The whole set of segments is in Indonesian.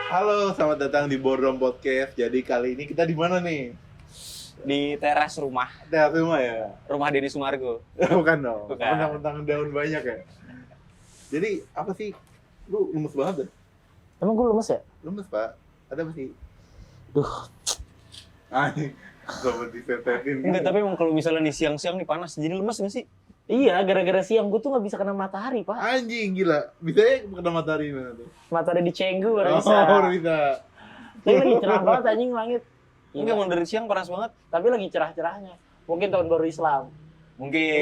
Halo, selamat datang di Boardroom Podcast. Jadi kali ini kita di mana nih? Di teras rumah Teras rumah ya? Denny Sumargo. Bukan dong, Bukan. mentang-mentang daun banyak ya? Jadi apa sih? Lu lemes banget deh. Emang gue lemes ya? Lemes pak, ada apa sih? Duh. Anjing, sobat disetetin. Enggak, tapi emang kalau misalnya nih siang-siang nih panas, jadi lemes nggak sih? Iya, gara-gara siang gue tuh gak bisa kena matahari, Pak. Anjing, gila. Bisa ya kena matahari mana tuh? Matahari di Cenggu baru bisa. baru bisa. Tapi lagi cerah banget anjing langit. Enggak, emang dari siang panas banget. Tapi lagi cerah-cerahnya. Mungkin tahun baru Islam. Mungkin.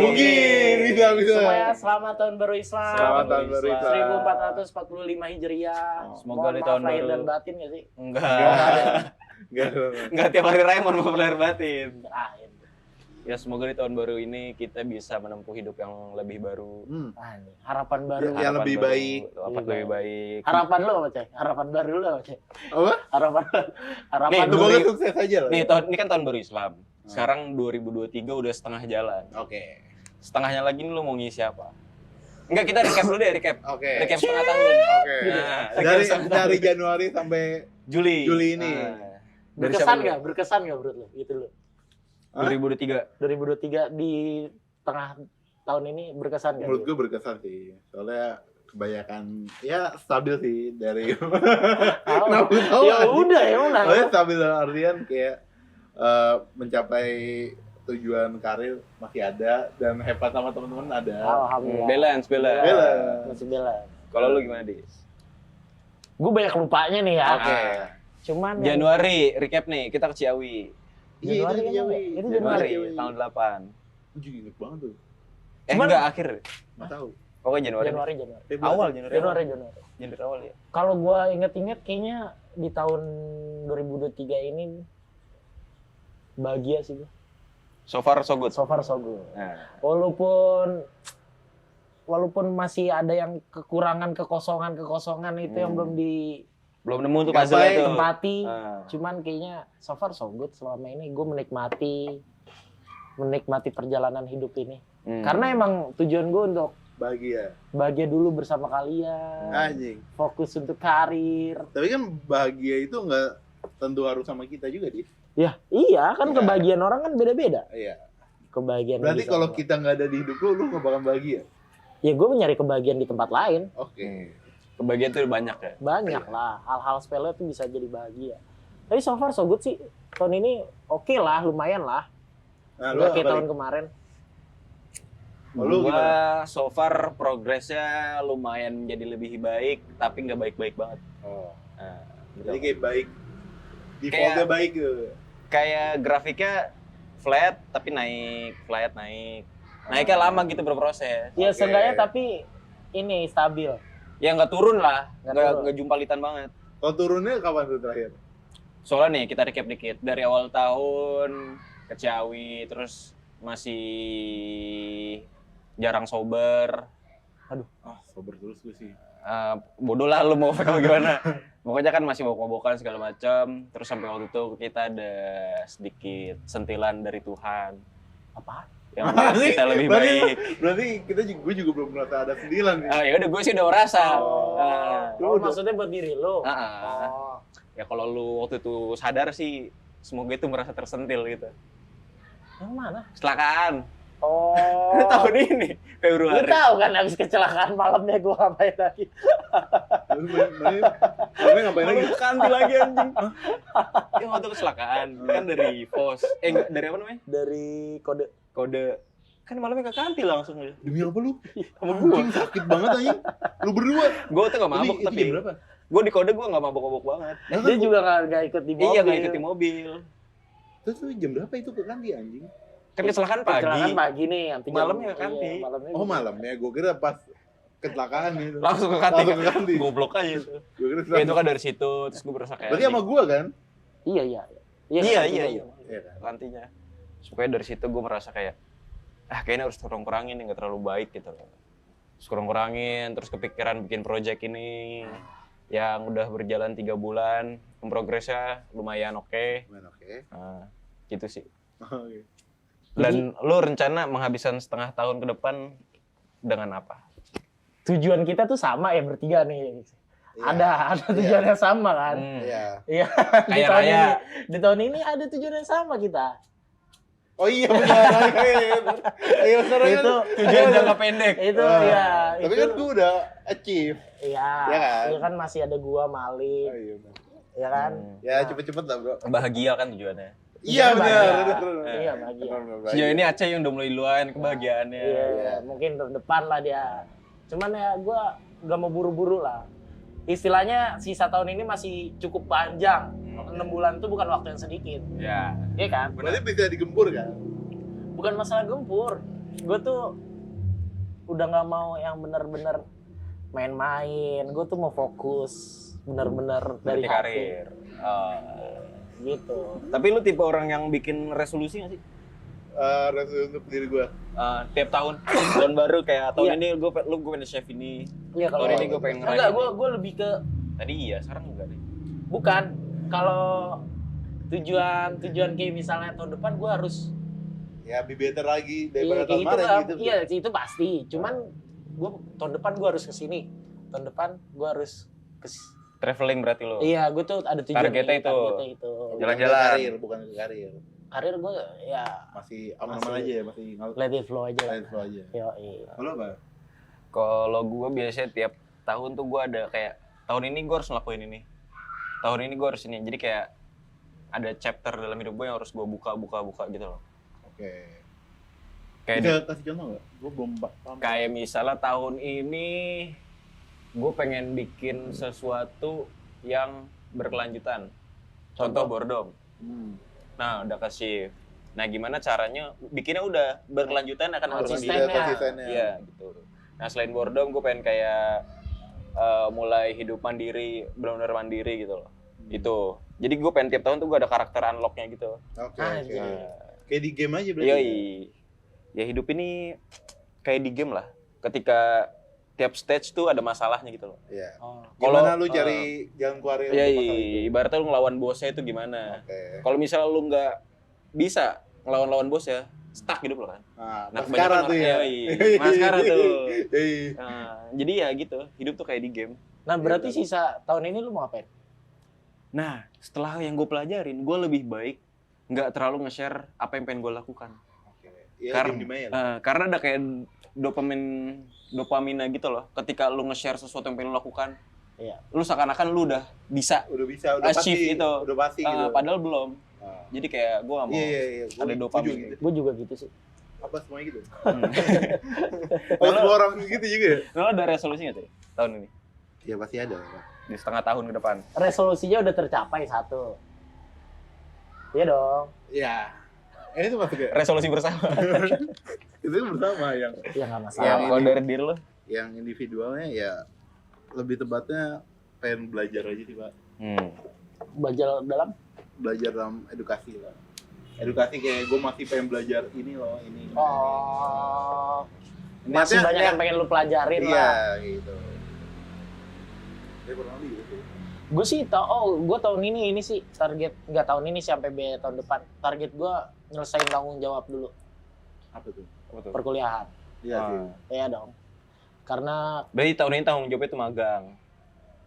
Bisa. Semuanya selamat tahun baru Islam. Selamat tahun baru Islam. 1445 Hijriah. Semoga di Mohon tahun maaf lahir baru. dan batin gak sih? Enggak. Enggak tiap hari raya mohon maaf lahir batin. Terakhir. Ya semoga di tahun baru ini kita bisa menempuh hidup yang lebih baru. Anjing, harapan baru. Yang Harapan lebih baru, baik. Apa lebih baik. Harapan lu apa, Cek? Harapan baru lu apa, Cek? Apa? Harapan Nih, Semoga Duri- sukses aja lah. Nih, ini kan tahun baru Islam. Sekarang 2023 udah setengah jalan. Oke. Setengahnya lagi nih lu mau ngisi apa? Enggak, kita recap dulu deh, recap. Oke. Recap setengah tahun. Oke. Nah, Dari Januari sampai Juli ini. Nah, berkesan gak? Berkesan gak menurut lu? Gitu lu. 2023. 2023 di tengah tahun ini berkesan gak? Menurut gue berkesan sih. Soalnya kebanyakan ya stabil sih dari Ya udah ya udah. Soalnya stabil dalam artian kayak mencapai tujuan karir masih ada dan hebat sama teman-teman ada. Alhamdulillah. Balance. Masih bela. Kalau lu gimana, Dis? Gue banyak lupanya nih ya. Oke. Cuman yang- Januari, recap nih, kita ke Ciawi. Iya Januari itu kan Januari. ya? Itu Januari, Januari. tahun 8. Anjing inget banget tuh. Cuman- Enggak, akhir. Nggak tahu. Pokoknya Januari. Januari. Awal Januari. Januari awal ya. Kalau gue inget-inget kayaknya di tahun 2023 ini bahagia sih gue. So far so good. So far so good. Nah, Walaupun masih ada yang kekurangan kekosongan itu yang belum nemu tuh puzzle itu. ditempati. Ah. Cuman kayaknya so far so good selama ini gue menikmati perjalanan hidup ini. Karena emang tujuan gue untuk bahagia dulu bersama kalian, Anjing. fokus untuk karir. Tapi kan bahagia itu nggak tentu harus sama kita juga, Dit. Ya iya kan Iya. kebahagiaan orang kan beda-beda. Iya. Kebahagiaan Berarti bisa kalau sama. kita nggak ada di hidup lu nggak bakal bahagia. Ya gue mencari kebahagiaan di tempat lain. Oke. Kebahagiaan tuh banyak ya. Banyak lah, hal-hal sepele tuh bisa jadi bahagia. Tapi so far so good sih. Tahun ini oke lah, lumayan lah. Nah, lu Oke apa, tahun Dit? kemarin. Lu Gua gimana? so far progresnya lumayan menjadi lebih baik, tapi nggak baik-baik banget. Oh. Nah, Jadi kayak baik. Kayak- Defaultnya baik gitu. kayak grafiknya flat tapi naik. Naiknya lama gitu berproses. Ya Oke. seenggaknya tapi ini stabil. Ya nggak turun lah, Nggak turun. nggak jumpalitan banget. Kalau turunnya kapan tuh terakhir? Soalnya nih kita recap dikit dari awal tahun ke Ciawi, terus masih jarang sober. Sober terus gue sih. Bodoh lah lu mau gimana. Pokoknya kan masih mabok-mabokan segala macam. Terus sampai waktu itu kita ada sedikit sentilan dari Tuhan Apaan? yang membuat kita lebih baik. Berarti gue juga belum merasa ada sembilan nih. Ya udah, gue sih udah merasa. Oh. Oh, maksudnya buat diri lo. Ah. Oh. Ya kalau lu waktu itu sadar sih, semoga itu merasa tersentil gitu. Yang mana? Kecelakaan. Oh. Tahun ini Lu Februari. tahu kan habis kecelakaan malamnya gue ngapain lagi? Tapi ngapain lagi? Lalu kanti lagi anjing. Ya waktu kecelakaan kan dari pos. Enggak, dari apa namanya? Dari Kode. Kan malamnya ke kanti langsung ya. Demi apa lu? Sama gua. Anjing sakit banget anjing. Lu berdua. Gue tuh gak mabok Itu tapi. jam berapa? Gue di kode gue gak mabok-mabok banget. dia juga nggak ikut di mobil. Iya, gak ikut di mobil. Terus tuh jam berapa itu ke kanti anjing? Kan kecelakaan pagi. Kecelakaan pagi nih, nanti Malamnya ke kanti. Iya, malamnya. Oh malamnya, gue kira pas kecelakaan gitu. Langsung ke kanti. Langsung ke kanti. Goblok aja itu. Gue kira Ya, itu kan dari situ, terus gue berasa kayak. Berarti sama gue kan? Iya. Iya. Iya kan? Kantinya. Supaya dari situ gue merasa kayak, kayaknya harus kurang-kurangin nih, gak terlalu baik gitu loh. Terus kurang-kurangin, terus kepikiran bikin project ini yang udah berjalan 3 bulan, progresnya lumayan oke. Lumayan oke. Nah, gitu sih. Oke. Dan lu rencana menghabiskan setengah tahun ke depan dengan apa? Tujuan kita tuh sama ya bertiga nih. ada tujuan yang sama kan. Iya. Iya. Di Kayak tahun raya. ini, di tahun ini ada tujuan yang sama kita. Oh iya benar. Iya benar kan. Itu Tujuan jangka pendek. itu Wah. ya. Tapi itu, kan gue udah achieve. iya. Iya kan? Iya kan masih ada gua Oh Malik, iya benar. ya kan. Ya cepet-cepet lah bro. Bahagia kan tujuannya. Iya benar. Iya bahagia. Sejauh ini Aceh yang udah mulai duluan kebahagiaannya. Iya, mungkin depan lah dia. Cuman ya gua gak mau buru-buru lah. Istilahnya sisa tahun ini masih cukup panjang. 6 bulan itu bukan waktu yang sedikit. Ya. Iya kan? Berarti bisa digempur kan? Bukan masalah gempur. Gue tuh udah nggak mau yang bener-bener main-main. Gue tuh mau fokus bener-bener dari Berarti hati. karir. Oh. Gitu. Tapi lu tipe orang yang bikin resolusi gak sih? Resolusi untuk diri gue. Tiap tahun baru kayak tahun Iya. ini gue pengen chef ini. Iya kalau Tahun ini gue pengen enggak, ngerayain. gue lebih ke Tadi iya, sekarang enggak deh. bukan kalau tujuan kayak misalnya tahun depan gue harus Ya be better lagi iya daripada kayak tahun gitu kemarin lah. gitu. Iya itu pasti. Cuman gue tahun depan gue harus kesini. Tahun depan gue harus Traveling berarti lo. Iya, gue tuh ada tujuan. Targetnya nih, itu. targetnya itu. Jalan-jalan. Karir, bukan karir. Karir gue ya Masih aman-aman Masih- aja ya, masih let it flow aja. lain flow aja. Yo, iya. Kalau apa? Kalau gue biasanya tiap tahun tuh gue ada kayak tahun ini gue harus ngelakuin ini. Tahun ini gue harus ini. Jadi kayak ada chapter dalam hidup gue yang harus gue buka gitu loh. Oke. Kayak Bisa kasih contoh nggak? Gue belum paham. kayak misalnya tahun ini gue pengen bikin sesuatu yang berkelanjutan. Contoh boredom. Nah, udah kasih. Nah, gimana caranya bikinnya udah berkelanjutan akan harus di Konsistennya. Konsistennya. Iya, gitu. Nah, selain boredom gue pengen kayak mulai hidup mandiri, benar-benar mandiri gitu loh. Itu. Jadi gue pengen tiap tahun tuh gue ada karakter unlock-nya gitu. Oke. Anjir. Kayak di game aja berarti. Yoi. Ya hidup ini kayak di game lah. Ketika tiap stage tuh ada masalahnya gitu loh. Iya. Oh. Gimana Kalau- lu cari jalan keluar Ya, untuk masalah itu? ibaratnya lu ngelawan bosnya itu gimana. Oke. Kalau misalnya lu nggak bisa ngelawan bos ya, stuck hidup lo kan. Nah, Nah, maskara kebanyakan tuh ya. orang- yoi, maskara tuh. Yoi. Nah, jadi ya gitu, hidup tuh kayak di game. Nah, berarti Iya, sisa tahun ini lu mau ngapain? Nah, setelah yang gue pelajarin, gue lebih baik nggak terlalu nge-share apa yang pengen gue lakukan. Oke. Iya, Karena- game di mail. Karena ada kayak dopamina gitu loh. Ketika lu nge-share sesuatu yang pengen lu lakukan, Iya. lu seakan-akan lu udah bisa, Udah bisa, udah achieve pasti. itu. Udah pasti gitu. padahal belum. Nah. Jadi kayak gue gak mau. Iya. Gua ada setuju dopamin gitu. Gue juga gitu sih. Apa semuanya gitu? Hmm. Oh, semua orang gitu juga ya? Lo ada resolusi nggak sih tahun ini? Ya pasti ada, Pak. Di setengah tahun ke depan. Resolusinya udah tercapai satu. Iya dong. Iya. Itu masuk ya? Resolusi bersama. Itu bersama yang Ya nggak masalah. Ya, Yang kalau ini. dari diri lo? yang individualnya ya lebih tepatnya pengen belajar aja sih, Pak. Belajar dalam Belajar dalam edukasi lah. Edukasi kayak gue masih pengen belajar ini loh, ini. oh Niatnya- masih banyak yang pengen lu pelajarin Iya, lah. gitu. Ya kurang lebih gitu. Gue sih gue tahun ini sih target nggak tahun ini sih sampai tahun depan. Target gue nyelesain tanggung jawab dulu Apa tuh? perkuliahan. Iya sih. Iya dong. Karena Berarti tahun ini tanggung jawabnya itu magang.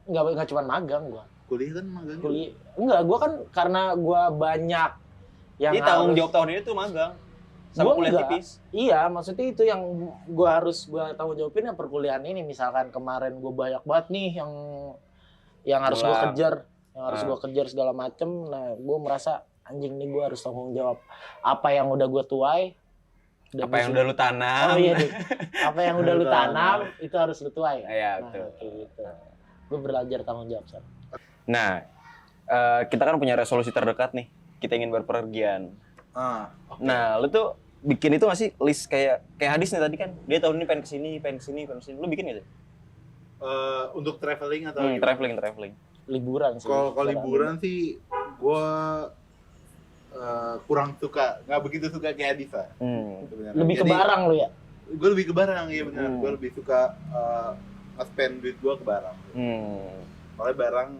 nggak cuma magang gue. Kuliah kan magang. Kuliah enggak, gue kan karena gue banyak yang Jadi tanggung harus- jawab tahun ini tuh magang. Sama Gua kuliah enggak. tipis. Iya, maksudnya itu yang gue harus tanggung jawabin yang perkuliahan ini. Misalkan kemarin gue banyak banget nih yang harus gue Pulang. kejar, yang harus Ah. gue kejar segala macem. Nah, gue merasa anjing nih gue harus tanggung jawab apa yang udah gue tuai. dan Apa yang udah lu tanam. Oh iya deh. Apa yang udah lu tanam itu harus lu tuai. Iya, Nah, betul. kayak gitu. Gue belajar tanggung jawab sekarang. Nah, kita kan punya resolusi terdekat nih. Kita ingin berpergian. Oke. Nah, lu tuh bikin itu nggak sih list kayak Hadis nih tadi kan? Dia tahun ini pengen kesini. Lu bikin nggak sih? Untuk traveling atau gimana? Traveling. Liburan sih. Kalau liburan sih gue kurang suka, nggak begitu suka kayak Adifa. Sebenarnya. Lebih ke Jadi, barang lu ya? Gue lebih ke barang, iya benar. Hmm. Gue lebih suka nge-spend duit gue ke barang. Soalnya barang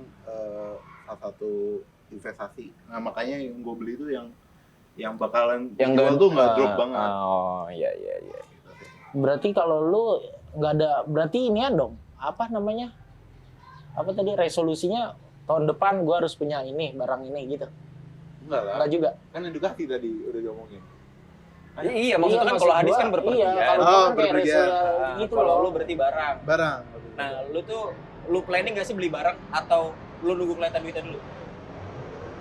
salah satu investasi. Nah makanya yang gue beli itu yang bakalan Yang dijual tuh nggak drop banget. Oh, iya. Gitu sih. Berarti kalau lu nggak ada, berarti inian dong, apa namanya? apa tadi resolusinya tahun depan gue harus punya ini barang ini gitu. Enggak lah. Enggak juga. Kan edukasi tadi udah diomongin. Iya, maksudnya kan kalau hadis kan berpergian. Iya, kalau Oh, gua kan kayak berpergian. resolusi gitu Kalau loh. lu berarti barang. Barang. Nah, lu planning gak sih beli barang atau lu nunggu kelihatan duitnya dulu?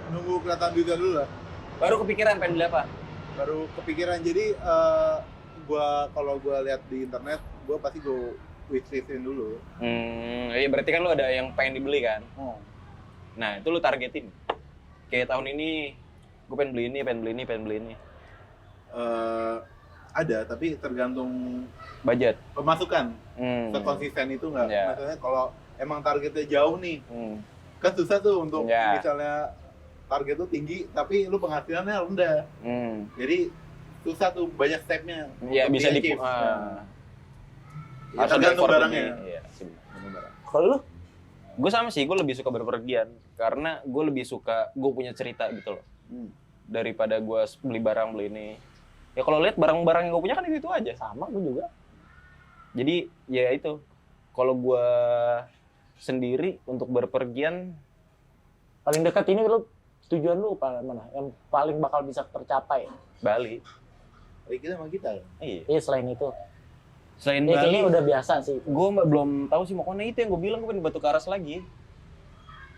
Nunggu kelihatan duitnya dulu lah. Baru kepikiran pengen beli apa? Baru kepikiran. Jadi kalau gua lihat di internet, gua pasti gua wishlistin dulu. Iya berarti kan lu ada yang pengen dibeli kan? Oh. Nah, itu lu targetin. Kayak tahun ini gue pengen beli ini, pengen beli ini, pengen beli ini. Ada, tapi tergantung Budget. pemasukan. Hmm. Sekonsisten itu nggak. Ya. Maksudnya kalau emang targetnya jauh nih, Hmm. kan susah tuh untuk Ya. misalnya target tuh tinggi, tapi lu penghasilannya rendah. Hmm. Jadi susah tuh, banyak stepnya. Ya untuk bisa di achieve. Ya, harus ada tergantung effort barangnya. lebih. Iya, sih. Kalau lu Gue sama sih, gue lebih suka berpergian karena gue lebih suka gue punya cerita gitu loh daripada gue beli barang beli ini. Ya kalau lihat barang-barang yang gue punya kan itu aja. sama gue juga. Jadi ya itu, kalau gue sendiri untuk berpergian Paling dekat ini lu tujuan lu mana? Yang paling bakal bisa tercapai. Bali. Kita sama kita ya. Iya. Iya selain itu. Selain Ya, Bali, kayaknya udah biasa sih. gue belum tahu sih mau kemana. Itu yang gue bilang, gue pengen Batu Karas lagi.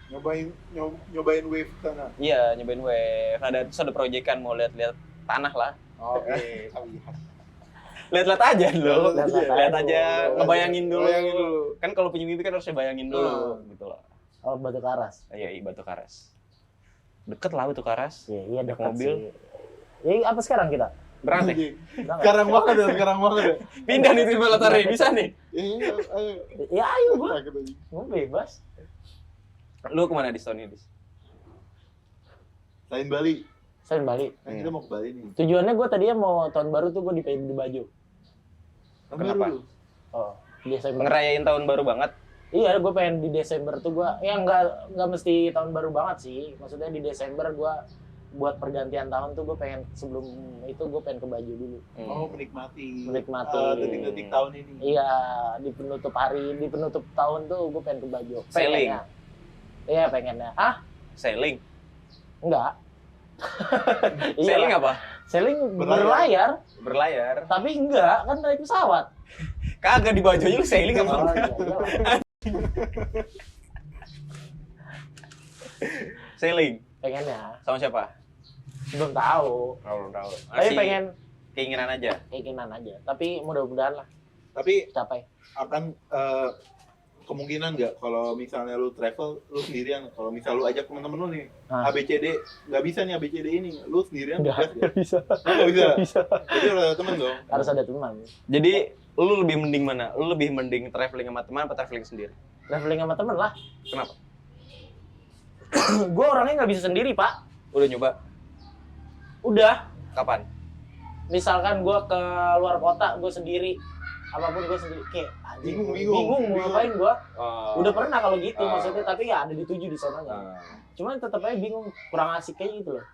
Nyobain wave sana. Iya, nyobain wave. Terus ada proyekan mau lihat-lihat tanah lah. Oke. Lihat-lihat aja dulu. Lihat aja, dulu. ngebayangin dulu. Ngebayangin dulu. Kan kalau punya mimpi kan harus bayangin dulu gitu loh. Oh, Batu Karas. Iya, Batu Karas. Deket lah Batu Karas. Iya Naik dekat mobil. sih. Ya apa sekarang kita? Berangkat. Udah nggak? Sekarang banget ya, sekarang banget ya. Pindah nih Tribal Lotari, bisa nih. Iya, ayo. Ya ayo gua. Sakit aja. Gua bebas. Lu kemana di tahun ini? Selain Bali, Selain Bali. kan kita mau ke Bali nih. Tujuannya gua tadinya mau tahun baru tuh gua di Baju. Kan Kenapa? baru. Oh, Desember. Ngerayain tahun baru banget. Iya, gue pengen di Desember tuh gue, ya nggak mesti tahun baru banget sih. Maksudnya di Desember gue buat pergantian tahun tuh gue pengen sebelum itu gue pengen ke Baju dulu. Oh, menikmati. Menikmati. Detik-detik tahun ini. Iya, di penutup tahun tuh gue pengen ke Baju. Sailing? Pengennya. Iya pengennya. Ah, Sailing. enggak. Sailing apa? Sailing Berlayar. berlayar, Berlayar. tapi enggak kan naik pesawat. Kagak di baju aja lu sailing apa? Oh, iya, iyalah. Sailing. Pengennya, Sama siapa? belum tahu. Belum tahu. Tapi Masih pengen keinginan aja. keinginan aja. Tapi mudah-mudahan lah Tapi capai. akan kemungkinan nggak kalau misalnya lu travel lu sendirian, kalau misal lu ajak teman-teman lu nih Ah. ABCD nggak bisa nih ABCD ini, lu sendirian Enggak nggak bisa. nggak bisa. bisa. Jadi harus ada temen dong. Harus ada teman. Jadi lu lebih mending mana? Lu lebih mending traveling sama teman apa traveling sendiri? Traveling sama teman lah. Kenapa? Gue orangnya nggak bisa sendiri pak. Udah nyoba? Udah. Kapan? Misalkan gue ke luar kota, gue sendiri. Apapun gue sendiri. Kayak anjing, Bingung. mau ngapain gue. Udah pernah kalau gitu Ah. maksudnya. Tapi ya ada dituju di sananya. Cuman tetap aja bingung. Kurang asik kayak gitu loh.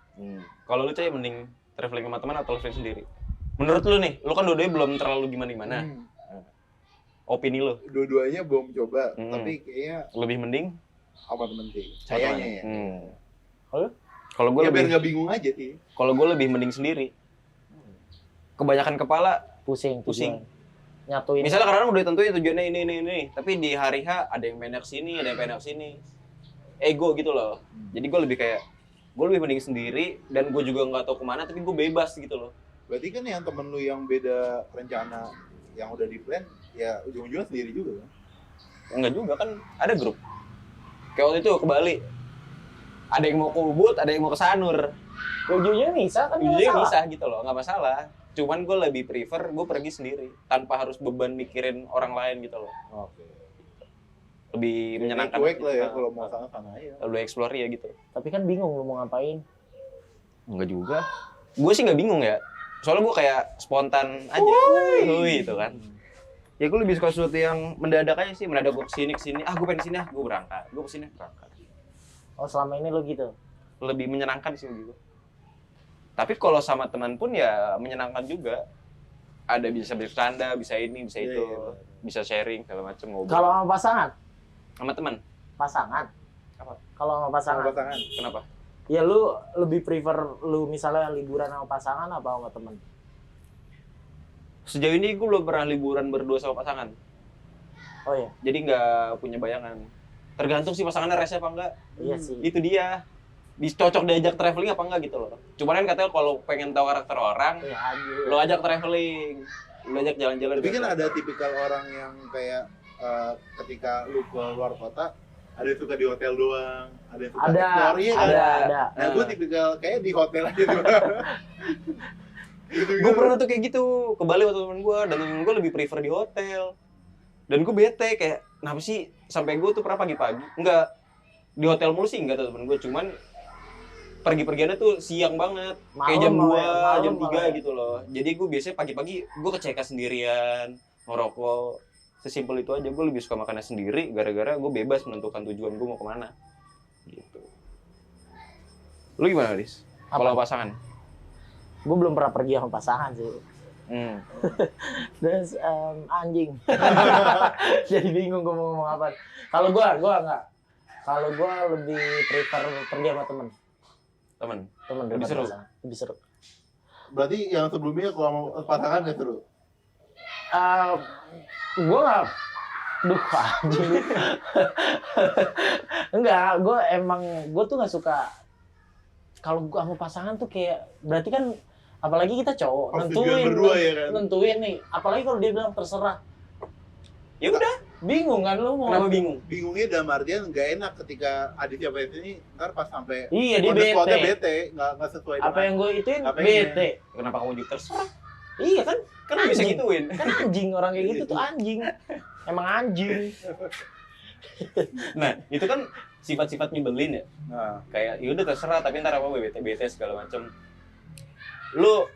Kalau lu Cay mending traveling sama teman atau traveling sendiri? Menurut lu nih, lu kan dua-duanya belum terlalu gimana-gimana. Opini lu Dua-duanya belum coba, Hmm. tapi kayaknya lebih mending sama temen sih. sama Kayaknya teman? ya. Kalau? Kalau gue Ya biar lebih nggak bingung aja sih. kalau gue lebih mending sendiri. Kebanyakan kepala. Pusing. Pusing. tujuan. Nyatuin. Misalnya kadang-kadang udah tentuin tujuannya ini, tapi di hari H ada yang pengen ke sini, ada yang pengen ke sini. Ego gitu loh. Jadi gue lebih kayak gue lebih mending sendiri dan gue juga nggak tahu kemana, tapi gue bebas gitu loh. Berarti kan yang temen lu yang beda rencana yang udah di plan, ya ujung-ujungnya sendiri juga kan? Enggak juga kan ada grup. Kayak waktu itu ke Bali. Ada yang mau ke Ubud, ada yang mau ke Sanur. Ujungnya bisa kan nggak Ujungnya masalah. bisa gitu loh, nggak masalah. Cuman gue lebih prefer gue pergi sendiri tanpa harus beban mikirin orang lain gitu loh. Oke. Lebih menyenangkan. Cuek lah ya Nah, kalau mau sana aja. lebih explore ya gitu. Tapi kan bingung lu mau ngapain. Enggak juga. Gue sih nggak bingung ya. Soalnya gue kayak spontan aja. Wih, itu kan. Ya gue lebih suka sesuatu yang mendadak aja sih. Mendadak gue kesini. Ah gue pengen kesini, gue berangkat. Gue kesini, berangkat. Oh selama ini lu gitu. Lebih menyenangkan sih gitu. Tapi kalau sama teman pun ya menyenangkan juga. Ada bisa bercanda, bisa ini, bisa Iya, itu. iya, Bisa sharing, segala macam ngobrol. Kalau sama pasangan, Sama teman. pasangan. Apa? Kalau sama pasangan. Sama pasangan. Kenapa? Ya lu lebih prefer lu misalnya liburan sama pasangan apa sama temen? Sejauh ini gue belum pernah liburan berdua sama pasangan. Oh iya. Jadi nggak punya bayangan. Tergantung sih pasangannya rese apa enggak. Iya sih. Itu dia. Cocok diajak traveling apa enggak gitu loh. Cuman kan katanya kalau pengen tahu karakter orang, Ya aja. lo ajak traveling. Lo ajak jalan-jalan. Tapi kan ada tipikal orang yang kayak ketika lu ke luar kota, ada yang suka di hotel doang, ada yang suka Ada, explore, iya kan? ada. Nah, gue tipikal kayak di hotel aja tuh. Gue pernah tuh kayak gitu ke Bali waktu temen gue, dan temen gue lebih prefer di hotel. Dan gue bete kayak, kenapa sih sampai gue tuh pernah pagi-pagi, enggak di hotel mulu sih enggak tuh temen gue, cuman pergi-pergiannya tuh siang banget, kayak jam 2, jam 3 gitu loh. Jadi gue biasanya pagi-pagi gue ke CK sendirian, ngerokok, sesimpel itu aja. Gue lebih suka makannya sendiri, gara-gara gue bebas menentukan tujuan gue mau kemana. Gitu. Lu gimana, Dis? Kalau pasangan? Gue belum pernah pergi sama pasangan sih. Terus anjing. Jadi bingung gue mau ngomong apa. Kalau gue enggak. Kalau gue lebih prefer pergi sama temen Lebih seru? Lebih seru. Berarti yang sebelumnya kalau mau pasangan gak seru? Gue nggak, anjing. Enggak, gue tuh nggak suka kalau gue sama pasangan tuh kayak berarti kan apalagi kita cowok Berdua ya kan? nentuin nih, apalagi kalau dia bilang terserah, Ya udah. bingung kan lu mau. Kenapa bingung? Bingungnya dalam artian nggak enak ketika Aditya Pes ini ntar pas sampai Iya dia on the spotnya bete. bete, nggak sesuai Apa yang gue ituin apa yang bete. Kenapa kamu juga terserah? Iya kan, Kan lu bisa Anjing. gituin. kan anjing orang kayak gitu tuh anjing. Emang anjing. Nah, itu kan sifat-sifat nyebelin ya. Nah, Kayak ya udah terserah, tapi ntar apa bete segala macem. Lu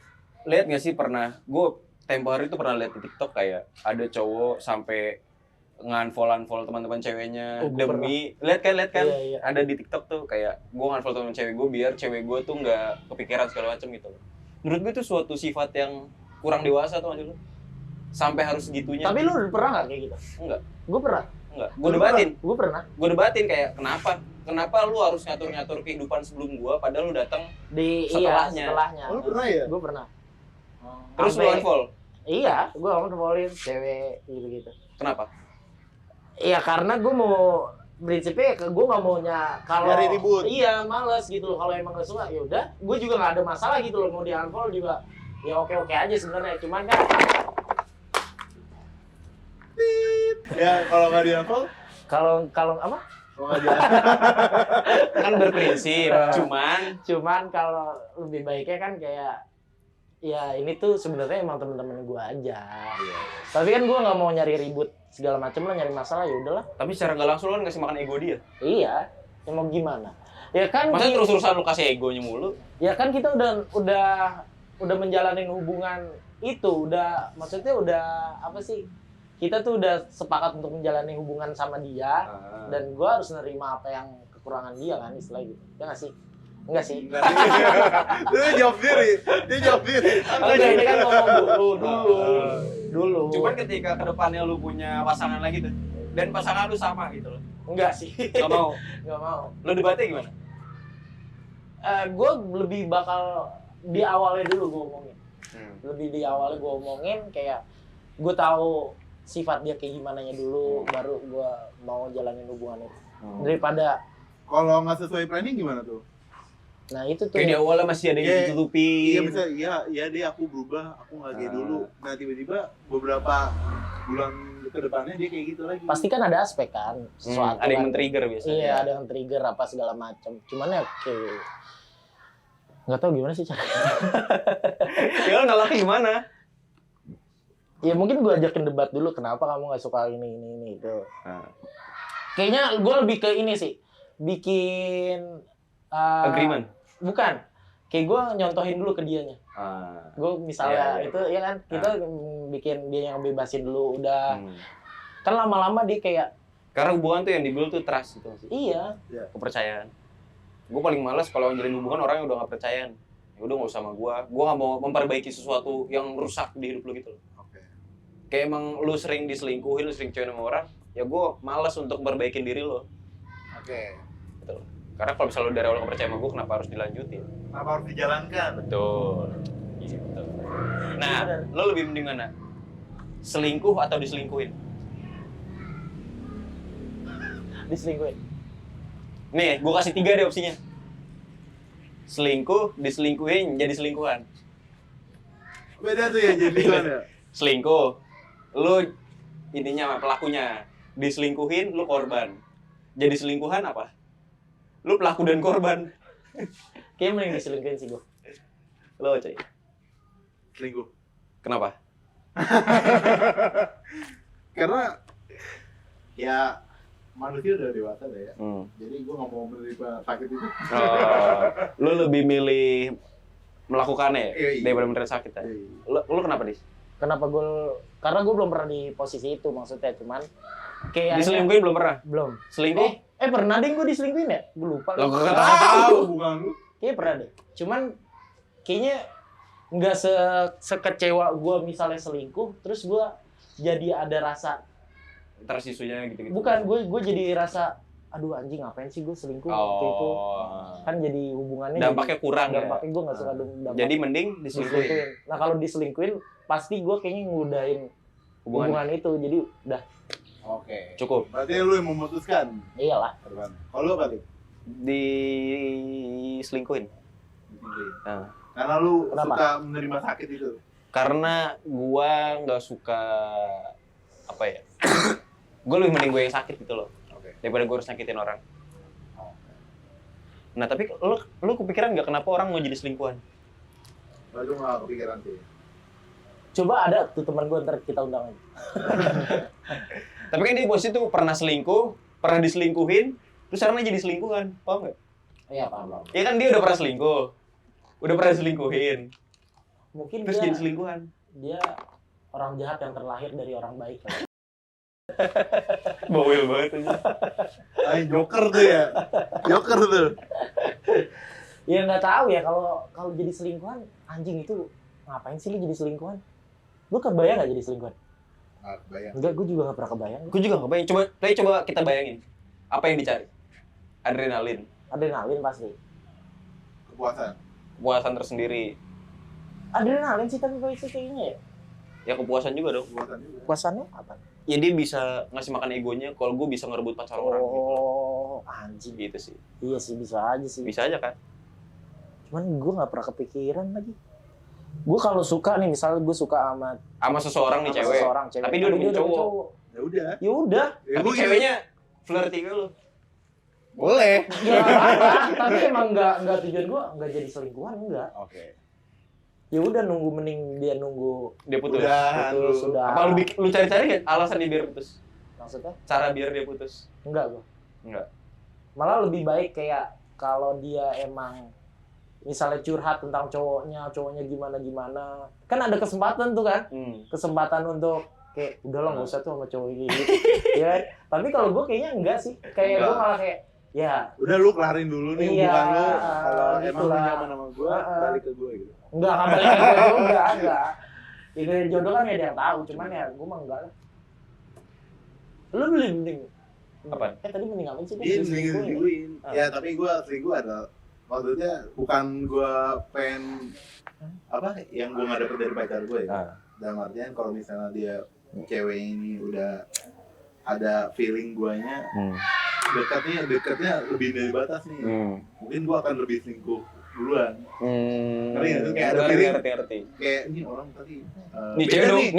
lihat nggak sih pernah? Gue tempo hari itu pernah lihat di TikTok kayak ada cowok sampai nge-unfollow teman-teman ceweknya Oh, gua demi lihat kan Iya, iya. ada di TikTok tuh kayak gue nge-unfollow teman cewek gue biar cewek gue tuh nggak kepikiran segala macem gitu. Menurut gue itu suatu sifat yang kurang dewasa tuh maksud lu. Sampai harus segitunya. Tapi lu pernah nggak kayak gitu? Enggak. Gue pernah. Enggak. Gue debatin kayak kenapa lu harus ngatur-ngatur kehidupan sebelum gue padahal lu datang setelahnya. Setelahnya. lu pernah ya? Gue pernah. terus lu Sampai- unfollow. Iya, gue unfollowin cewek gitu-gitu. Kenapa? Iya karena gue mau prinsipnya gue nggak maunya kalau Nyari ribut. iya males gitu loh, kalau emang gak suka ya udah, gue juga nggak ada masalah gitu loh mau di unfollow juga ya oke aja sebenarnya, cuman kan Ya kalau nggak di-unfollow, kalau apa kalau nggak di-unfollow. Kan berprinsip, cuman kalau lebih baiknya kan kayak ya ini tuh sebenarnya emang temen-temen gue aja. Tapi kan gue nggak mau nyari ribut segala macem lah, nyari masalah ya udahlah. tapi secara nggak langsung lu kan ngasih makan ego dia. Iya, ya mau gimana? Ya kan Masa terus-terusan lu kasih egonya mulu? ya kan kita udah menjalanin hubungan itu, maksudnya udah apa sih? Kita tuh udah sepakat untuk menjalani hubungan sama dia dan gue harus nerima apa yang kekurangan dia kan, istilah gitu. Ya nggak sih? Enggak sih. Dia jawab diri. Oke, ini kan ngomong dulu. Cuman ketika kedepannya lu punya pasangan lagi tuh, dan pasangan lu sama gitu loh, Enggak sih. nggak mau. Nggak mau. Lu debatnya gimana? Gue lebih bakal di awalnya dulu gue omongin. Lebih di awalnya gue omongin kayak gue tahu sifat dia kayak gimana nya dulu, baru gue mau jalanin hubungan itu. Daripada Kalau nggak sesuai planning gimana tuh? nah itu tuh Kayak di awalnya masih ada yang Iya, ditutupin. Iya bisa, iya deh aku berubah, aku nggak kayak dulu. Nah tiba-tiba beberapa bulan ke depannya dia kayak gitu lagi. pasti kan ada aspek kan sesuatu. Ada yang kan. men-trigger biasanya. Iya, ada yang trigger apa segala macam. Cuman ya kayak nggak tahu gimana sih caranya. Ya lu nolaknya gimana? Ya mungkin gue ajakin debat dulu, kenapa kamu nggak suka ini itu. Kayaknya gue lebih ke ini sih, bikin Agreement. Bukan, kayak gue nyontohin dulu ke dianya. Gue misalnya Iya. itu ya kan kita bikin dia yang bebasin dulu udah. Kan lama-lama dia kayak Karena hubungan tuh yang dibuild tuh trust gitu sih. iya. Kepercayaan. Gue paling males kalau njalin hubungan orang yang udah gak percayaan. Ya udah nggak usah sama gue gak mau memperbaiki sesuatu yang rusak di hidup lu gitu loh. Kayak emang lu sering diselingkuhin, lu sering cewek sama orang, ya gue malas untuk perbaikin diri lo. Oke. Gitu loh. Karena kalau misalnya lu dari awal nggak percaya sama gue, kenapa harus dilanjutin? Kenapa harus dijalankan? Betul. Gitu. Nah, lo lebih mending mana? Selingkuh atau diselingkuhin? Diselingkuhin. Nih, gue kasih 3 deh opsinya. Selingkuh, diselingkuhin, jadi selingkuhan. Beda tuh ya jadi gimana? Selingkuh, lu ininya pelakunya. Diselingkuhin, lu korban. Jadi selingkuhan apa? Lu pelaku dan korban. Kayaknya mending diselingkuhin sih gue. Lo coy. Selingkuh. Kenapa? Karena ya manusia udah dewasa deh ya. Hmm. Jadi gue nggak mau menerima sakit itu. Oh, lu lebih milih melakukannya ya? Iya. Daripada menerima sakit ya? Lu kenapa, Dis? Kenapa gue? Karena gue belum pernah di posisi itu maksudnya, cuman kayak Diselingkuhin belum pernah? belum. Selingkuh? Pernah deh gue diselingkuhin ya? Gue lupa. Lo gak Tahu bukan lu. Kayaknya pernah deh. Cuman kayaknya nggak sekecewa gue misalnya selingkuh, terus gue jadi ada rasa. Tersisunya gitu-gitu. Bukan, gue jadi rasa, aduh anjing ngapain sih gue selingkuh waktu itu. Oh. Kan jadi hubungannya Dampaknya kurang ya? dampaknya gue nggak suka dampak. Jadi mending diselingkuhin. Nah kalau diselingkuhin pasti gue kayaknya ngudahin hubungan itu, jadi udah Oke. Cukup. Berarti lu yang memutuskan. iyalah. Kalau lu balik. Diselingkuhin. Nah. Karena lu Kenapa? suka menerima sakit itu. Karena gua nggak suka apa ya? Gue lebih mending gue yang sakit gitu loh. Oke. Daripada gue harus nyakitin orang. Nah tapi lu kepikiran nggak kenapa orang mau jadi selingkuhan? Lalu nggak kepikiran sih. Coba ada tuh teman gue, ntar kita undang aja. Tapi kan dia bos itu pernah selingkuh, pernah diselingkuhin, terus sekarang dia jadi selingkuhan, paham nggak? Iya paham. Ya kan dia udah pernah selingkuh, udah pernah diselingkuhin, Mungkin terus dia jadi selingkuhan. dia orang jahat yang terlahir dari orang baik. Bawel banget aja. Ay, Joker tuh ya. Joker tuh. Ya nggak tahu ya, kalau jadi selingkuhan, anjing itu ngapain sih lu jadi selingkuhan? Lu kebayang nggak jadi selingkuhan? Nggak bayang. Enggak, gue juga nggak pernah kebayang. Gue juga nggak bayang. Coba kita bayangin. Apa yang dicari? Adrenalin, Adrenalin pasti. Kepuasan. kepuasan tersendiri. Adrenalin sih tapi pasti kayaknya ya. Ya kepuasan juga dong. Kepuasan juga. Puasannya apa? Ya dia bisa ngasih makan egonya kalau gue bisa ngerebut pacar orang gitu. Oh, anjing. Gitu sih. Iya sih, bisa aja sih. Bisa aja kan? Cuman gue nggak pernah kepikiran lagi. Gue kalau suka nih, misalnya gue suka Sama seseorang nih sama cewek. seseorang cewek. Tapi dia udah punya cowok. Ya udah. Ya udah. Ya Tapi gua ceweknya flirty ke lu. boleh. Ya apa? Tapi emang nggak tujuan gue nggak jadi selingkuhan, enggak. Oke. Ya udah nunggu, mending dia nunggu Dia putus. Udah. putus sudah. Apa lu cari-cari nggak alasan dia biar putus? Maksudnya? Cara biar dia putus? Enggak gue. Enggak. Malah lebih baik kayak kalau dia emang misalnya curhat tentang cowoknya gimana, kan ada kesempatan tuh kan, kesempatan untuk kayak udahlah nggak usah tuh sama cowok ini gitu. Ya, tapi kalau gue kayaknya enggak sih, kayak gue malah kayak ya Udah lu kelarin dulu nih Iya, hubungan lu. Kalau emang lu gitulah. nyaman sama gua, balik ke gua gitu. enggak balik ke gue juga, enggak. Ya jodoh kan ya ada yang tahu, cuman ya gue mah enggak lah. Lu beli mending Apaan? tadi mending ngapain sih? Iya, Diselingkuhin ya? selingkuhin. Ya, tapi gua selingkuh ada maksudnya bukan gua pengen apa yang gua nggak dapet dari pacar gue ya. Ah. Dalam artian kalau misalnya dia cewek ini udah ada feeling guanya dekatnya lebih dari batas nih. Mungkin gua akan lebih selingkuh duluan. Ngerti nggak tuh? Kayak ada feeling ngerti. kayak ini orang tadi Nih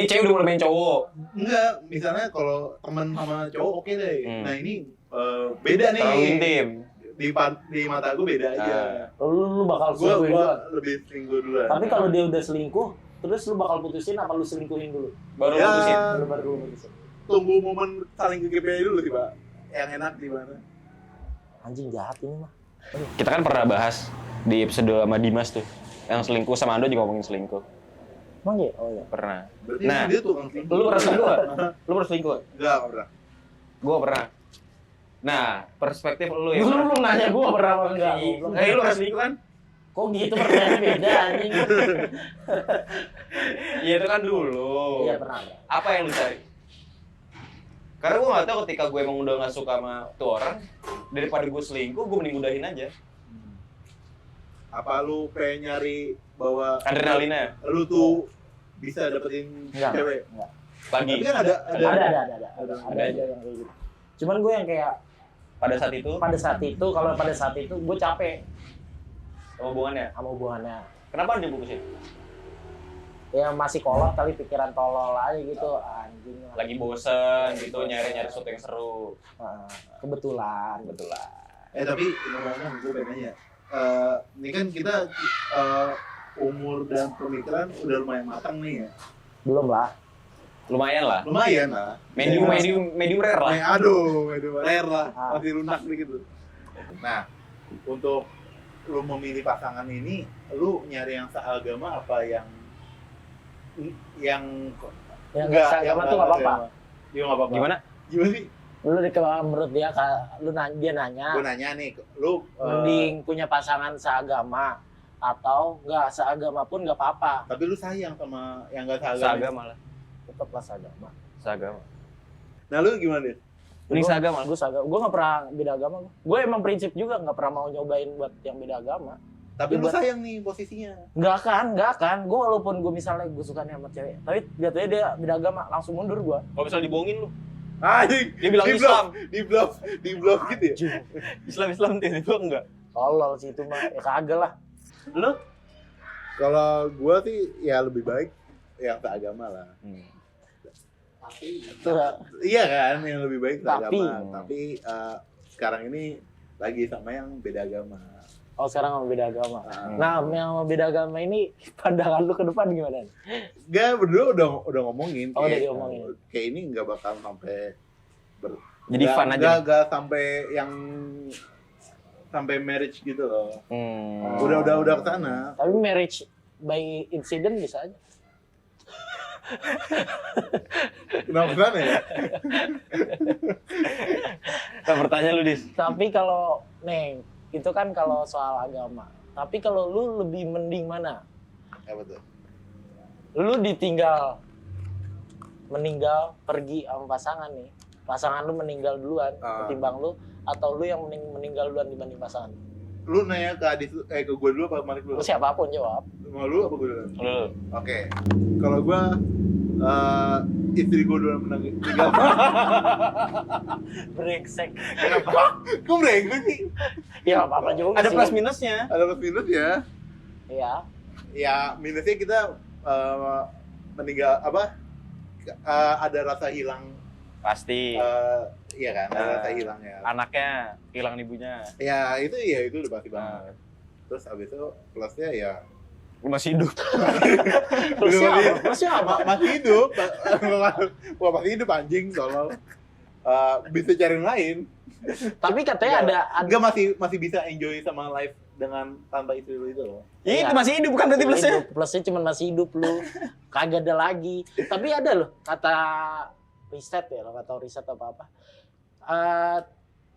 cewek udah mulai main cowok. enggak, misalnya kalau teman sama cowok oke deh. Nah ini beda nih. Terlalu intim. Di mata gue beda aja. Lu bakal Gue selingkuhin duluan. lebih selingkuh duluan. Tapi kalau dia udah selingkuh, terus lu bakal putusin apa lu selingkuhin dulu? Baru Ya. putusin. Baru lu putusin. Tunggu momen saling kegepean dulu sih Pak. Yang enak di mana? Anjing jahat ini mah. Kita kan pernah bahas di episode sama Dimas tuh. Yang selingkuh sama Ando juga ngomongin selingkuh. Emang ya? Oh iya. Pernah. Berarti Nah, dia tukang selingkuh. Lu pernah selingkuh gak? Lu pernah selingkuh? Enggak pernah. Gua pernah. Nah, perspektif lu ya. Lu belum nanya gua pernah apa enggak? Lu pernah selingkuh kan? Kok gitu pertanyaannya beda anjing? Iya itu kan dulu. Iya pernah. Apa yang lu cari? Karena gue nggak tahu ketika gue emang udah nggak suka sama tuh orang, daripada gue selingkuh, gue mending udahin aja. Apa lu pengen nyari bahwa Adrenalinnya. lu tuh bisa dapetin cewek? Enggak. Lagi. Tapi kan ada Ada yang kayak gitu. Cuman gue yang kayak Pada saat itu, kalau pada saat itu gue capek sama hubungannya. sama hubungannya. Kenapa dia putusin? Ya masih kolot kali, pikiran tolol aja gitu, anjing. Lagi bosen gitu, nyari-nyari sesuatu yang seru. Kebetulan. Tapi ngomong-ngomong gue pengen nanya, ini kan kita umur dan pemikiran udah lumayan matang nih ya. Belum lah. Lumayan lah. Medium rare lah. Medium rare lah. Masih lunak dikit tuh. Nah, untuk lu memilih pasangan ini, lu nyari yang seagama apa yang Enggak seagama tuh enggak apa-apa. Iya enggak apa-apa. Gimana sih? Lu menurut dia, dia nanya. Gue nanya nih, lu mending punya pasangan seagama atau enggak seagama pun enggak apa-apa. Tapi lu sayang sama yang enggak seagama. Seagama lah. Tetaplah seagama. Nah, lu gimana deh? Mending seagama. Gue seagama. Gue nggak pernah beda agama. Gue emang prinsip juga nggak pernah mau nyobain buat yang beda agama. Tapi lu sayang nih posisinya. Nggak akan. Gue walaupun gue misalnya gue suka sama cewek, tapi jatuhnya dia beda agama, langsung mundur gue. Kalau misalnya dibohongin lu. Dia bilang Islam. Di blok gitu ya. Islam tiba-tiba enggak. Tolol sih itu mah. Ya kagak lah. Lu? Kalau gua sih ya lebih baik yang seagama lah. Iya kan, yang lebih baik seagama. Tapi sekarang ini lagi sama yang beda agama. Oh, sekarang sama beda agama. Nah, yang sama beda agama ini pandangan lu ke depan gimana? Gak, berdua udah ngomongin. Oh, udah diomongin. Kayak ini nggak bakal sampai jadi fun aja. Gak sampai marriage gitu loh. Udah kesana. Tapi marriage by incident bisa aja. Kenapa kesana ya? Nah, pertanyaan lu, Dis. Tapi kalau Neng, itu kan kalau soal agama. Tapi kalau lu lebih mending mana? Apa tuh? Lu meninggal pergi sama pasangan nih. Pasangan lu meninggal duluan ketimbang lu, atau lu yang meninggal duluan dibanding pasangan? Lu nanya ke Adis, ke gue dulu apa ke Malik dulu? Lu siapapun jawab. Mau lu apa gue dulu? Lu. Oke. Kalau gue istri gue dulu meninggal. Brengsek. Kok brengsek sih? Ya apa-apa juga Ada sih. plus minusnya. Ada plus minus ya. Iya. Ya minusnya kita meninggal apa? Ada rasa hilang. Pasti. Iya kan, ada rasa hilang ya. Anaknya hilang ibunya. Ya itu udah pasti banget. Terus abis itu plusnya ya Lu masih hidup. Plusnya apa? masih hidup. Wah, masih hidup anjing tolol. Bisa cari yang lain. Tapi katanya ada Enggak, masih bisa enjoy sama life dengan tanpa istri lu itu loh. Iya, itu masih hidup bukan berarti plusnya. Plusnya cuma masih hidup lu. Kagak ada lagi. Tapi ada loh kata riset ya, nggak tahu riset apa-apa.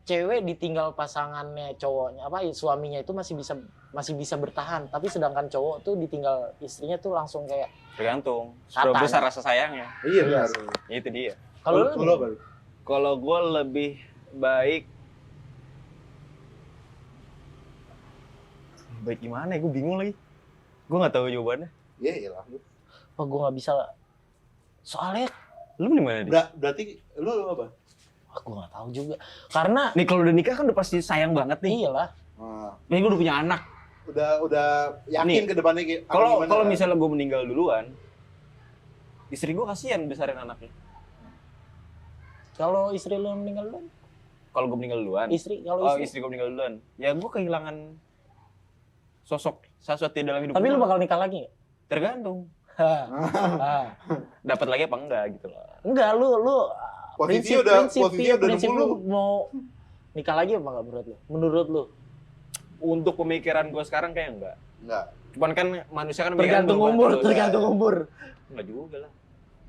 Cewek ditinggal pasangannya cowoknya suaminya itu masih bisa bertahan, tapi sedangkan cowok tuh ditinggal istrinya tuh langsung kayak Tergantung. Kata. Seberapa besar rasa sayangnya. Iya benar. Itu dia. Kalau lu Kalau gue lebih baik gimana ya? Gue bingung lagi. Gue nggak tahu jawabannya. Iya iyalah. gue nggak bisa soalnya Lu di mana, Dis? Berarti lu apa? gue nggak tahu juga karena Nih kalau udah nikah kan udah pasti sayang banget nih. iyalah. Nih gue udah punya anak. Udah yakin Nih, ke depannya Kalau misalnya gue meninggal duluan, istri gue kasihan besarin anaknya. Kalau istri lu meninggal duluan? Kalau gue meninggal duluan. Istri Gue meninggal duluan. Ya gue kehilangan sosok sesuatu dalam hidup. Tapi gua. lu bakal nikah lagi nggak? Tergantung. Dapat lagi apa enggak gitu loh. Enggak, lu posisi prinsip udah lu mau nikah lagi apa enggak menurut lu? Untuk pemikiran gue sekarang kayak enggak. Cuman kan manusia kan Tergantung umur. Enggak juga lah.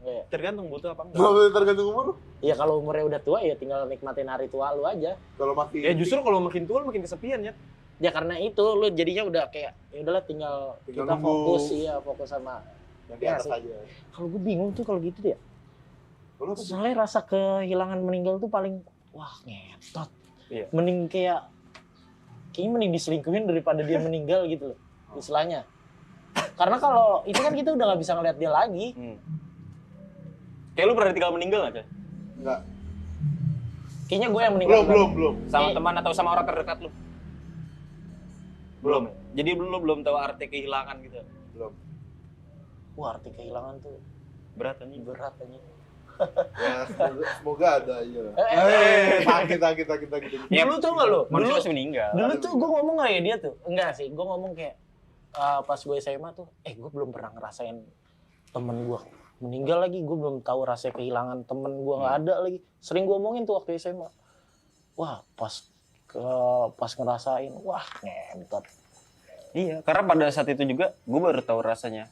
Iya. Tergantung butuh apa enggak. Nggak tergantung umur. Iya kalau umurnya udah tua ya tinggal nikmatin hari tua lu aja. Kalau masih Ya justru kalau makin tua makin kesepian ya. Ya karena itu lu jadinya udah kayak ya udahlah tinggal kita nunggu. fokus sama yang di atas sih. aja. Kalau gue bingung tuh kalau gitu ya. Soalnya rasa kehilangan meninggal tuh paling wah ngetot. Iya. Mending kayaknya mending diselingkuhin daripada dia meninggal gitu loh. Istilahnya. Karena kalau itu kan kita udah nggak bisa ngeliat dia lagi. Kayak lu pernah ditinggal meninggal nggak, Cah? Enggak. Kayaknya gue yang meninggal. Belum. Sama teman atau sama orang terdekat lu? Belum. Jadi lu belum tahu arti kehilangan gitu. Belum. Wah, arti kehilangan tuh Berat anjing. berat anjing. Ya, semoga ada aja lah. Sakit. Ya, Dulu tuh nggak lo? Manusia Dulu, masih meninggal. dulu tuh gue ngomong nggak ya dia tuh? Enggak sih, gue ngomong kayak pas gue SMA tuh, gue belum pernah ngerasain temen gue meninggal lagi, gue belum tahu rasa kehilangan temen gue nggak ada lagi. Sering gue omongin tuh waktu SMA. Wah, pas ngerasain, wah ngentot. Iya, karena pada saat itu juga gue baru tahu rasanya.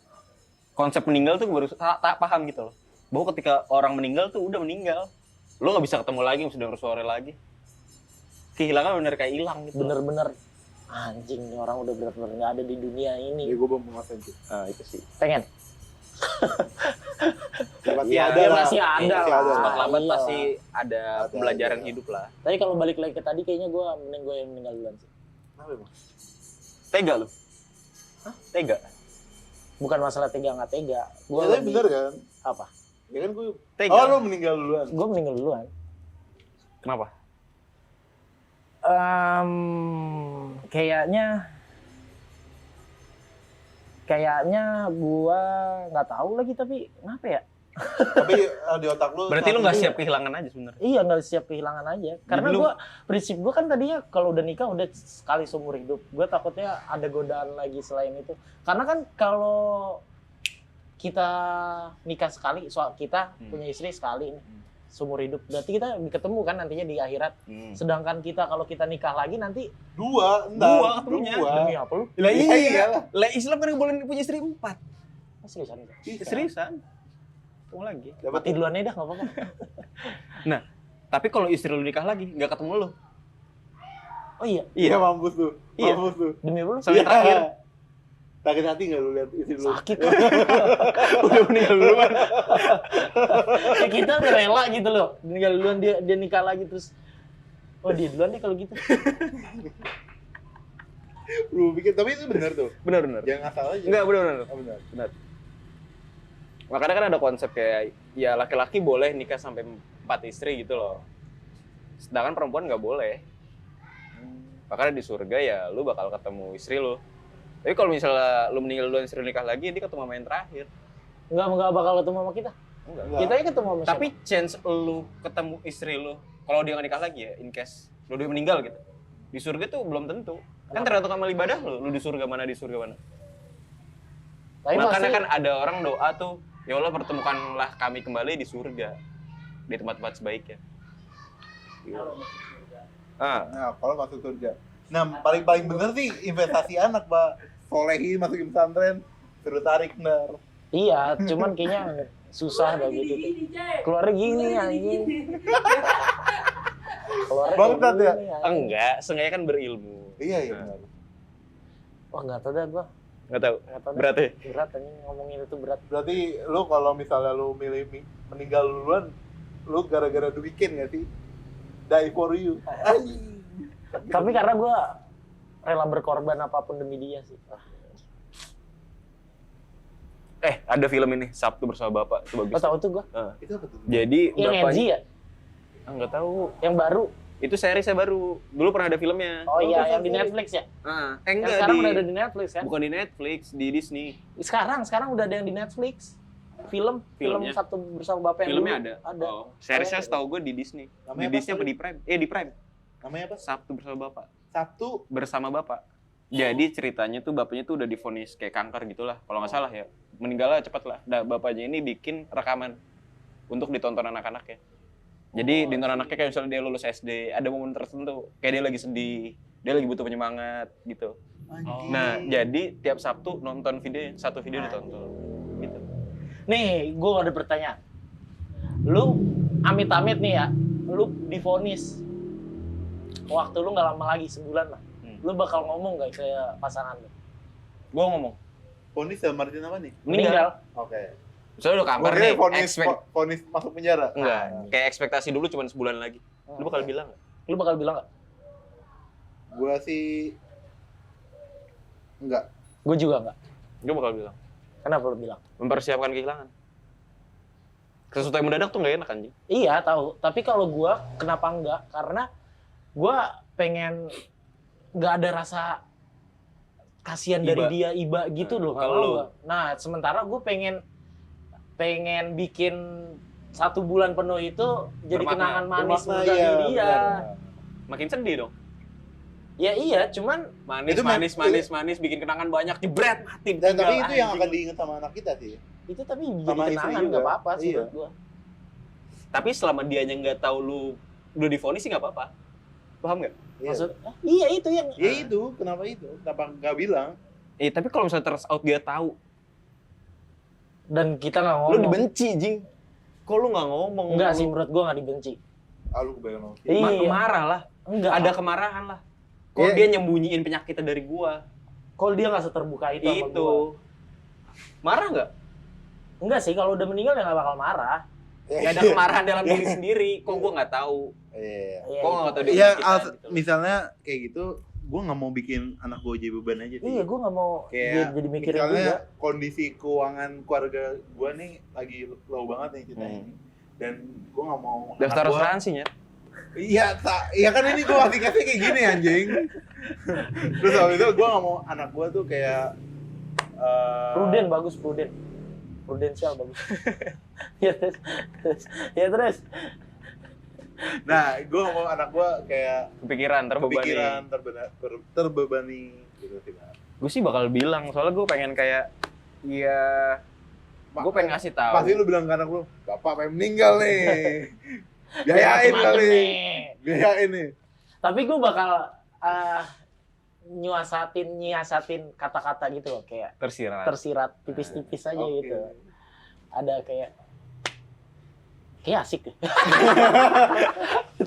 Konsep meninggal tuh gue baru tak paham gitu loh. Bahwa ketika orang meninggal tuh udah meninggal. Lo gak bisa ketemu lagi, bisa denger suara lagi. Kehilangan bener kayak hilang gitu. Bener-bener anjing nih orang udah bener-bener nggak ada di dunia ini. Ya gue belum ngerasain itu. Nah, itu sih. Pengen? Masih Iya, ada lah. masih ada lah. Cepat lambat Iya. pasti ada pembelajaran ada. hidup lah. Tapi kalau balik lagi ke tadi kayaknya gue yang meninggal duluan sih. Kenapa emang? Tega lu? Hah? Tega? Bukan masalah tega nggak tega. Gue Ya, tapi bener kan? apa? Ya kan gue. Tega. Oh, lo meninggal duluan. Gue meninggal duluan. Kenapa? Kayaknya gue nggak tahu lagi tapi kenapa ya? Tapi di otak lo. Berarti lu nggak siap kehilangan aja sebenarnya. Iya nggak siap kehilangan aja. Karena Jadi lu- prinsip gue kan tadinya kalau udah nikah udah sekali seumur hidup. Gue takutnya ada godaan lagi selain itu. Karena kan kalau kita nikah sekali, soal kita punya istri sekali nih, seumur hidup. Berarti kita ketemu kan nantinya di akhirat. Sedangkan kita kalau kita nikah lagi nanti Dua ketemunya. demi apa lu? Lah Iya. iya. Lah Islam kan boleh punya istri 4. Seriusan itu? Seriusan? Ketemu lagi. Mati duluan aja dah nggak apa-apa. Nah, tapi kalau istri lu nikah lagi, nggak ketemu lu. Oh iya, Iya, mampus tuh. Iya. Mampus tuh. demi apa lu? Sampai terakhir. Sakit hati nggak lu lihat istri lu? Sakit kan? Udah meninggal duluan. Ya kita udah rela gitu loh. Meninggal duluan dia nikah lagi terus. Oh dia duluan deh kalau gitu. Lu pikir, tapi itu benar tuh. Benar. Jangan asal aja. Enggak, benar. Oh, benar. Makanya kan ada konsep kayak ya laki-laki boleh nikah sampai 4 istri gitu loh. Sedangkan perempuan nggak boleh. Makanya di surga ya lu bakal ketemu istri lu. Tapi kalau misalnya lu meninggal duluan istri lu nikah lagi, dia ketemu sama yang terakhir. Enggak bakal ketemu sama kita. Enggak. Enggak. Kita ya ketemu sama Tapi chance lu ketemu istri lu, kalau dia nggak nikah lagi ya, in case lu dia meninggal gitu. Di surga tuh belum tentu. Kan tergantung amal ibadah lu di surga mana, di surga mana. Tapi Makanya pasti kan ada orang doa tuh, ya Allah pertemukanlah kami kembali di surga, di tempat-tempat sebaiknya. Nah, kalau masuk surga. Nah, paling bener sih investasi anak, Pak. Solehin masukin pesantren, suruh tarik bener. iya, cuman kayaknya susah dah gitu. Keluarnya gini anjing. Keluarnya Bangsat kayak ya? gini, anjing. Enggak, seenggaknya kan berilmu. Iya benar. Wah enggak tahu dah gua. Nggak tahu. Enggak tahu. dah. Berat ya? Berat anjing ngomongin itu berat. Berarti lu kalau misalnya lu milih meninggal duluan, lu gara-gara The Weeknd nggak sih? Die for you. Tapi karena gua rela berkorban apapun demi dia sih. Ada film ini Sabtu Bersama Bapak, itu bagus. Lo tahu tuh gua? Itu apa tuh? Jadi Yang Edgy bapaknya ya? nggak tahu. Yang baru. Itu seriesnya baru. Dulu pernah ada filmnya. Oh iya, terus yang di apa? Netflix ya? Yang Enggak sekarang di udah ada di Netflix kan? bukan di Netflix, di Disney. Sekarang udah ada yang di Netflix. Film Filmnya? Sabtu Bersama Bapak yang Filmnya dulu. ada. Oh, seriesnya setahu gue di Disney. Namanya Di apa, Disney apa sorry? di Prime? Di Prime. Namanya apa? Sabtu Bersama Bapak. Sabtu. Bersama Bapak. Jadi ceritanya tuh bapaknya tuh udah divonis kayak kanker gitulah, kalau nggak salah ya. Meninggalnya cepet lah. Nah, bapaknya ini bikin rekaman untuk ditonton anak-anaknya. Jadi ditonton anaknya kayak misalnya dia lulus SD, ada momen tertentu kayak dia lagi sedih, dia lagi butuh penyemangat gitu. Nah, jadi tiap Sabtu nonton video, satu video ditonton. Gitu. Nih, gue ada pertanyaan. Lu amit-amit nih ya, lu divonis. Waktu lu nggak lama lagi, sebulan lah. Lu bakal ngomong gak ke pasangan lu? Gua ngomong, Ponis sama Martin apa nih? meninggal. Oke. Soalnya udah kabar Makanya nih, vonis masuk penjara. enggak, kayak ekspektasi dulu cuma sebulan lagi. Lu bakal bilang nggak? Lu bakal bilang nggak? Gua sih enggak. Gue juga nggak. Gue bakal bilang. Kenapa lu bilang? Mempersiapkan kehilangan. Sesuatu yang mendadak tuh nggak enak anjing. Iya tahu, tapi kalau gue kenapa enggak? Karena gue pengen nggak ada rasa kasihan dari Iba. dia, iba gitu loh. Kalau Kalau lu? gua. Nah sementara gue pengen bikin 1 bulan penuh itu jadi Bermakna. kenangan manis Bermakna, dari iya, dia. benar. Makin sedih dong. Ya iya, cuman Manis, Itu manis, bikin kenangan banyak, jebret, mati. Dan tapi tinggal, itu yang anjing. akan diingat sama anak kita sih. itu tapi Sama jadi istri kenangan juga. nggak apa-apa sih Iya. buat gue. Tapi selama dianya nggak tahu lu udah divonis sih nggak apa-apa. Paham nggak? Maksud, iya itu yang Ya itu, kenapa itu? Kenapa nggak bilang? Tapi kalau misalnya turns out dia tahu, dan kita nggak lu ngomong. dibenci, jing. Kok lu nggak ngomong? Enggak sih, menurut gue nggak dibenci. Lu kebayang sama Iya. Marah lah. Enggak. Ada kemarahan lah. Kok Iya. dia nyembunyiin penyakitnya dari gua? Kalau dia nggak seterbuka itu sama gua. Itu. Marah nggak? Enggak sih, kalau udah meninggal ya nggak bakal marah. Gak ada kemarahan dalam diri sendiri. Kok gua nggak tahu? Iya. Iya, Kok nggak tahu dia Iya, penyakitan gitu. misalnya kayak gitu, gue nggak mau bikin anak gue jadi beban aja. Iya, gue nggak mau Kayak jadi mikirin misalnya juga. kondisi keuangan keluarga gue nih lagi low banget nih ceritanya. Dan gue nggak mau Daftar anak gua- asuransinya. Iya kan ini gue kasih kayak gini anjing. Terus habis itu gue nggak mau anak gue tuh kayak Prudent bagus, prudensial bagus. Ya terus. Nah, gue nggak mau anak gue kayak Kepikiran, terbebani. pikiran terbebani gitu sih. Gue sih bakal bilang, soalnya gue pengen kayak, ya, gue pengen ngasih tahu. Pasti lu bilang ke anak lu, bapak pengen meninggal nih. Biayain Macem-macem kali. nih. Biayain nih. Tapi gue bakal nyiasatin kata-kata gitu loh, kayak tersirat tipis-tipis aja Oke. gitu. Ada kayak asik deh.